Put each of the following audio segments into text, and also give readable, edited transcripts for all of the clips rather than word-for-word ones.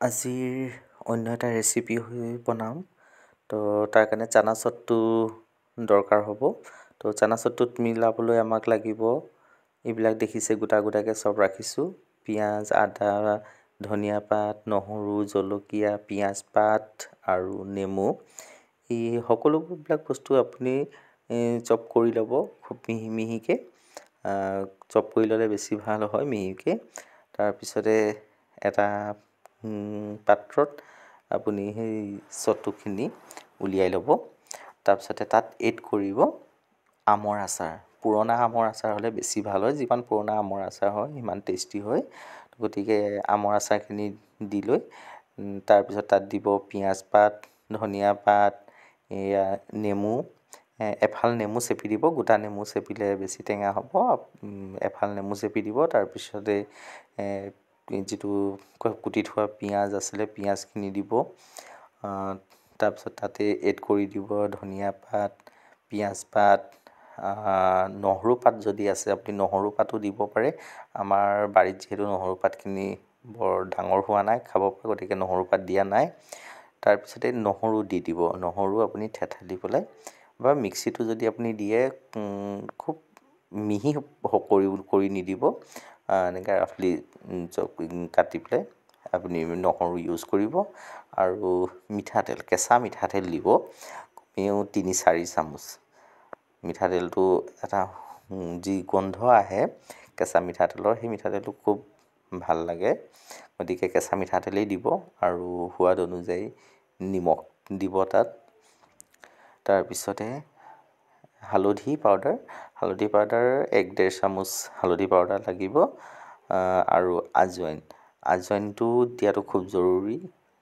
আজিৰ অন্য এটা ৰেচিপি বনাম। তো তাৰ কাৰণে চানা চটটো দৰকাৰ হ'ব। তো চানা চটটোত মিলাবলৈ আমাক লাগিব এইবিলাক দেখিছে গোটা গোটাকৈ চব ৰাখিছোঁ। পিঁয়াজ, আদা, ধনিয়া পাত, নহৰু, জলকীয়া, পিঁয়াজ পাত আৰু নেমু। এই সকলোবিলাক বস্তু আপুনি চপ কৰি ল'ব খুব মিহি মিহিকৈ। চপ কৰি ল'লে বেছি ভাল হয় মিহিকৈ। তাৰপিছতে এটা পাত্ৰত আপুনি সেই চটুখিনি উলিয়াই ল'ব। তাৰপিছতে তাত এড কৰিব আমৰ আচাৰ। পুৰণা আমৰ আচাৰ হ'লে বেছি ভাল হয়। যিমান পুৰণা আমৰ আচাৰ হয় সিমান টেষ্টি হয়। গতিকে আমৰ আচাৰখিনি দি লৈ তাৰপিছত তাত দিব পিঁয়াজ পাত, ধনিয়া পাত, এয়া নেমু। এফাল নেমু চেপি দিব। গোটা নেমু চেপিলে বেছি টেঙা হ'ব। এফাল নেমু চেপি দিব। তাৰপিছতে যিটো কুটি থোৱা পিঁয়াজ আছিলে পিঁয়াজখিনি দিব। তাৰপিছত তাতে এড কৰি দিব ধনিয়া পাত, পিঁয়াজ পাত, নহৰু পাত যদি আছে আপুনি নহৰু পাতো দিব পাৰে। আমাৰ বাৰীত যিহেতু নহৰু পাতখিনি বৰ ডাঙৰ হোৱা নাই খাব পৰা, গতিকে নহৰু পাত দিয়া নাই। তাৰপিছতে নহৰু দি দিব। নহৰু আপুনি থেতালি পেলাই বা মিক্সিটো যদি আপুনি দিয়ে খুব মিহি কৰি নিদিব। এনেকৈ ৰাফলি কাটি পেলাই আপুনি নহৰু ইউজ কৰিব। আৰু মিঠাতেল, কেঁচা মিঠাতেল দিব কমেও ৩-৪ চামুচ। মিঠাতেলটো এটা যি গোন্ধ আহে কেঁচা মিঠাতেলৰ, সেই মিঠাতেলটো খুব ভাল লাগে। গতিকে কেঁচা মিঠাতেলেই দিব আৰু সোৱাদ অনুযায়ী নিমখ দিব তাত। তাৰপিছতে হালধি পাউডাৰ ১-১.৫ চামুচ হালধি পাউডাৰ লাগিব। আৰু আজৱাইনটো দিয়াটো খুব জৰুৰী,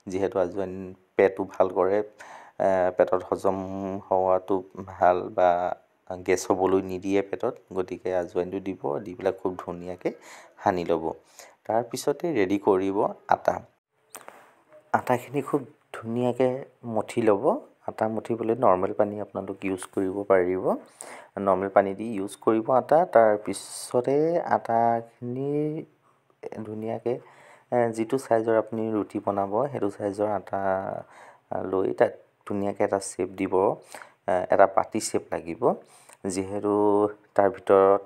যিহেতু আজৱাইন পেটো ভাল কৰে। পেটত হজম হোৱাটো ভাল বা গেছ হ'বলৈ নিদিয়ে পেটত। গতিকে আজৱাইনটো দিব, দি পেলাই খুব ধুনীয়াকৈ সানি ল'ব। তাৰপিছতে ৰেডি কৰিব আটা। আটাখিনি খুব ধুনীয়াকৈ মঠি ল'ব। আটা মঠিবলৈ নৰ্মেল পানী আপোনালোক ইউজ কৰিব পাৰিব। নৰ্মেল পানী দি ইউজ কৰিব আটা। তাৰপিছতে আটাখিনি ধুনীয়াকৈ যিটো চাইজৰ আপুনি ৰুটি বনাব সেইটো চাইজৰ আটা লৈ তাত ধুনীয়াকৈ এটা শ্বেপ দিব। এটা পাতি শ্বেপ লাগিব, যিহেতু তাৰ ভিতৰত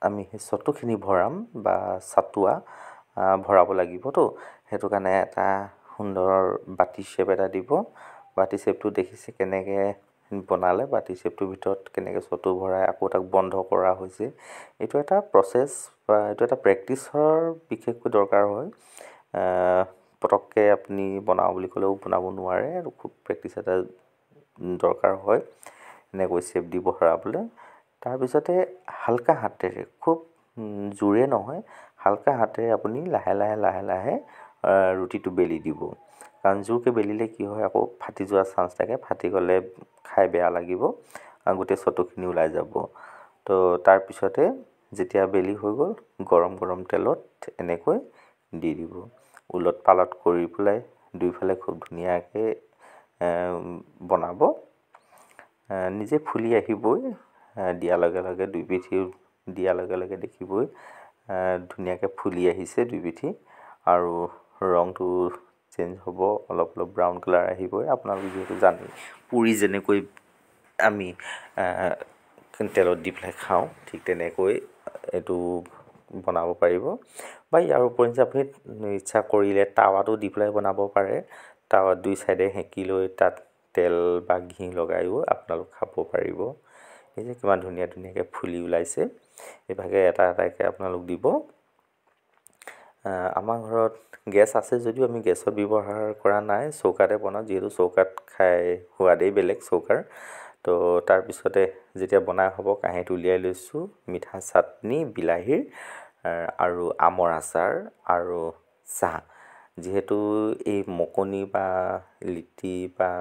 আমি সেই চটুখিনি ভৰাম বা চাটোৱা ভৰাব লাগিবতো। সেইটো কাৰণে এটা সুন্দৰ বাতি শ্বেপ এটা দিব। বাতি শ্বেপটো দেখিছে কেনেকৈ বনালে, বাতি শ্বেপটোৰ ভিতৰত কেনেকৈ চটু ভৰাই আকৌ তাক বন্ধ কৰা হৈছে। এইটো এটা প্ৰচেছ বা এইটো এটা প্ৰেক্টিচৰ বিশেষকৈ দৰকাৰ হয়। পটককৈ আপুনি বনাওঁ বুলি ক'লেও বনাব নোৱাৰে আৰু খুব প্ৰেক্টিচ এটা দৰকাৰ হয় এনেকৈ শ্বেপ দি ভৰাবলৈ। তাৰপিছতে হালকা হাতেৰে, খুব জোৰে নহয়, হালকা হাতেৰে আপুনি লাহে লাহে ৰুটিটো বেলি দিব। কাৰণ জোৰকৈ বেলিলে কি হয় আকৌ ফাটি যোৱাৰ চান্স থাকে। ফাটি গ'লে খাই বেয়া লাগিব, গোটেই চটুখিনি ওলাই যাব। তো তাৰপিছতে যেতিয়া বেলি হৈ গ'ল, গৰম তেলত এনেকৈ দি দিব। ওলট পালট কৰি পেলাই দুইফালে খুব ধুনীয়াকৈ বনাব। নিজে ফুলি আহিবই দিয়াৰ লগে লগে। দুই পিঠি দিয়াৰ লগে লগে দেখিবই ধুনীয়াকৈ ফুলি আহিছে দুই পিঠি। আৰু ৰংটো চেঞ্জ হ'ব, অলপ ব্ৰাউন কালাৰ আহিবই। আপোনালোকে যিহেতু জানেই পুৰি যেনেকৈ আমি তেলত দি পেলাই খাওঁ, ঠিক তেনেকৈ এইটো বনাব পাৰিব। বা ইয়াৰ উপৰিঞ্চি আপুনি ইচ্ছা কৰিলে টাৱাতো দি পেলাই বনাব পাৰে। টাৱাত দুই চাইডে সেকি লৈ তাত তেল বা ঘি লগাইও আপোনালোক খাব পাৰিব। এই যে কিমান ধুনীয়াকৈ ফুলি ওলাইছে। এইভাগে এটা এটাকৈ আপোনালোক দিব। আমাৰ ঘৰত গেছ আছে যদিও আমি গেছত ব্যৱহাৰ কৰা নাই, চৌকাতে বনাওঁ। যিহেতু চৌকাত খাই সোৱাদেই বেলেগ চৌকাৰ। তো তাৰপিছতে যেতিয়া বনাই হ'ব কাঁহীত উলিয়াই লৈছোঁ। মিঠা চাটনি, বিলাহীৰ আৰু আমৰ আচাৰ আৰু চাহ। যিহেতু এই মকনি বা লিটি বা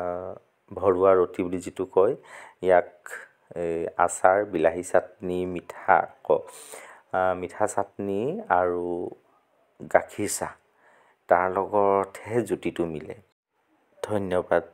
ভৰুৱা ৰুটি বুলি যিটো কয়, ইয়াক আচাৰ, বিলাহী চাটনি, মিঠা চাটনি আৰু গাখীৰ চাহ, তাৰ লগতহে জুতিটো মিলে। ধন্যবাদ।